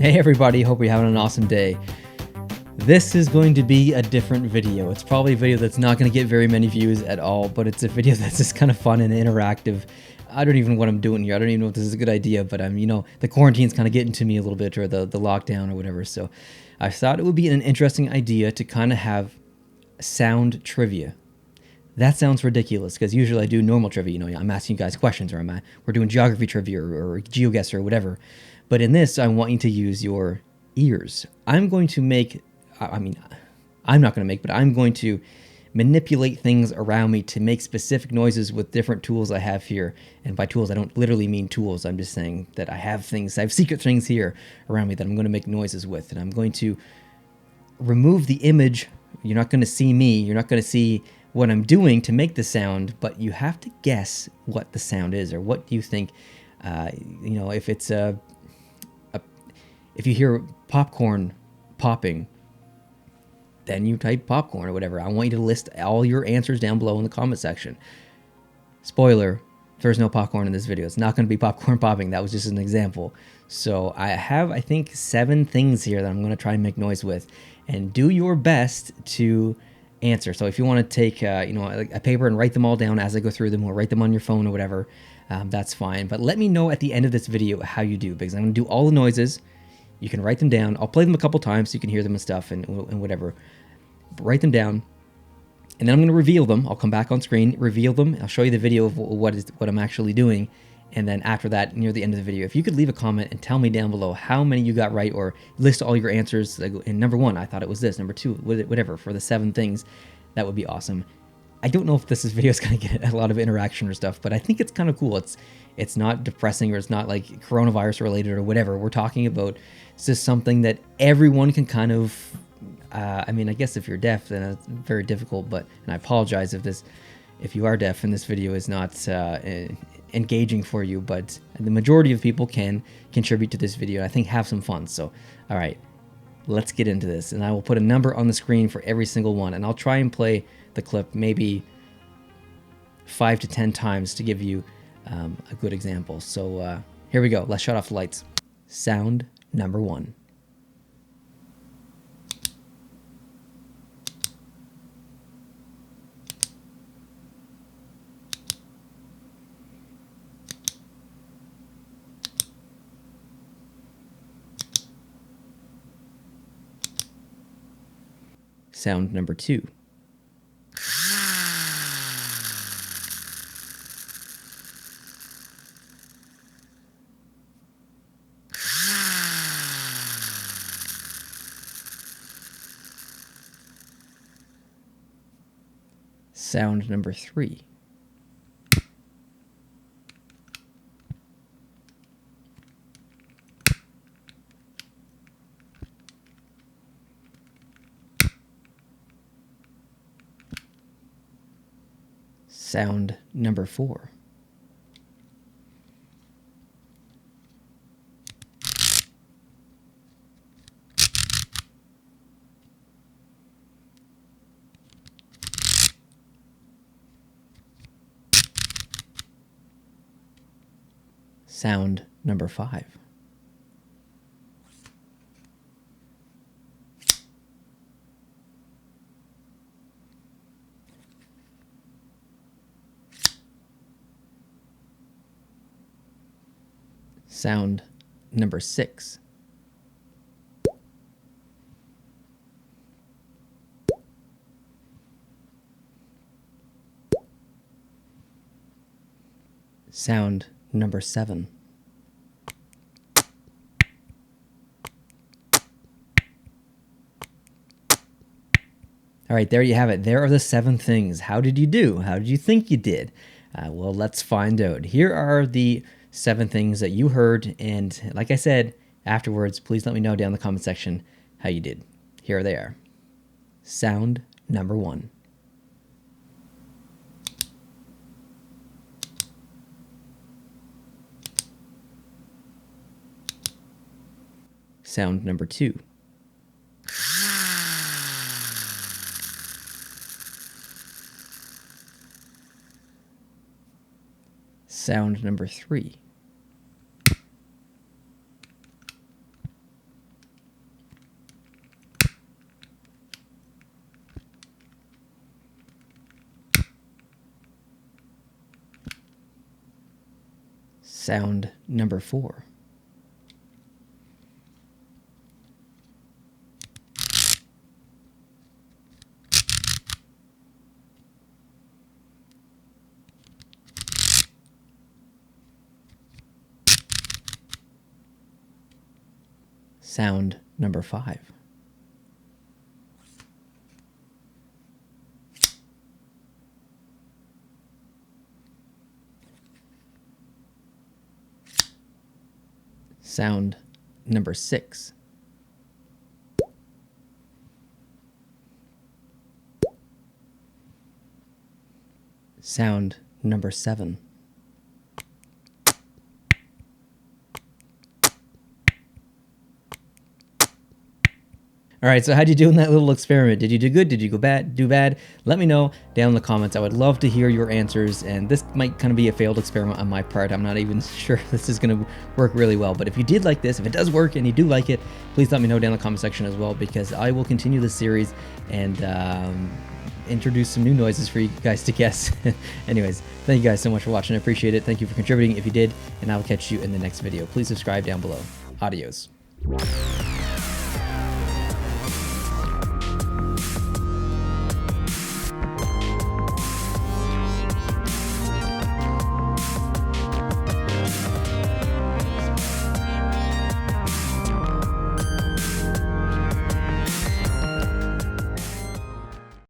Hey everybody, hope you're having an awesome day. This is going to be a different video. It's probably a video that's not going to get very many views at all, but it's a video that's just kind of fun and interactive. I don't even know what I'm doing here. I don't even know if this is a good idea, but the quarantine's kind of getting to me a little bit, or the lockdown or whatever. So I thought it would be an interesting idea to kind of have sound trivia. That sounds ridiculous because usually I do normal trivia. I'm asking you guys questions, or we're doing geography trivia or GeoGuessr or whatever. But in this, I want you to use your ears. I'm going to manipulate things around me to make specific noises with different tools I have here. And by tools, I don't literally mean tools. I'm just saying that I have secret things here around me that I'm going to make noises with. And I'm going to remove the image. You're not going to see me. You're not going to see what I'm doing to make the sound, but you have to guess what the sound is, or what you think. If it's if you hear popcorn popping, then you type popcorn or whatever. I want you to list all your answers down below in the comment section. Spoiler, there's no popcorn in this video. It's not going to be popcorn popping. That was just an example. So I have, I think, 7 things here that I'm going to try and make noise with, and do your best to answer. So if you want to take a paper and write them all down as I go through them, or write them on your phone or whatever, that's fine. But let me know at the end of this video how you do, because I'm going to do all the noises. You can write them down. I'll play them a couple times so you can hear them and stuff and whatever. But write them down, and then I'm going to reveal them. I'll come back on screen, reveal them. I'll show you the video of what I'm actually doing. And then after that, near the end of the video, if you could leave a comment and tell me down below how many you got right, or list all your answers. And number 1, I thought it was this. Number 2, whatever, for the 7 things, that would be awesome. I don't know if this video is going to get a lot of interaction or stuff, but I think it's kind of cool. It's not depressing, or it's not like coronavirus related or whatever. We're talking about, it's just something that everyone can kind of, I guess if you're deaf, then it's very difficult, and I apologize if you are deaf and this video is not engaging for you, but the majority of people can contribute to this video. I think have some fun. So, all right, let's get into this, and I will put a number on the screen for every single one, and I'll try and play the clip maybe 5 to 10 times to give you a good example. So here we go. Let's shut off the lights. Sound number 1. Sound number 2. Sound number 3. Sound number 4. Sound number 5. Sound number 6. Sound number 7. All right, there you have it. There are the 7 things. How did you do? How did you think you did? Well, let's find out. Here are the 7 things that you heard, and like I said, afterwards, please let me know down in the comment section how you did. Here they are. Sound number 1. Sound number 2. Sound number 3. Sound number 4. Sound number 5. Sound number 6. Sound number 7. All right, so how'd you do in that little experiment? Did you do good? Did you do bad? Let me know down in the comments. I would love to hear your answers, and this might kind of be a failed experiment on my part. I'm not even sure this is going to work really well, but if you did like this, if it does work and you do like it, please let me know down in the comment section as well, because I will continue this series and introduce some new noises for you guys to guess. Anyways, thank you guys so much for watching. I appreciate it. Thank you for contributing if you did, and I will catch you in the next video. Please subscribe down below. Adios.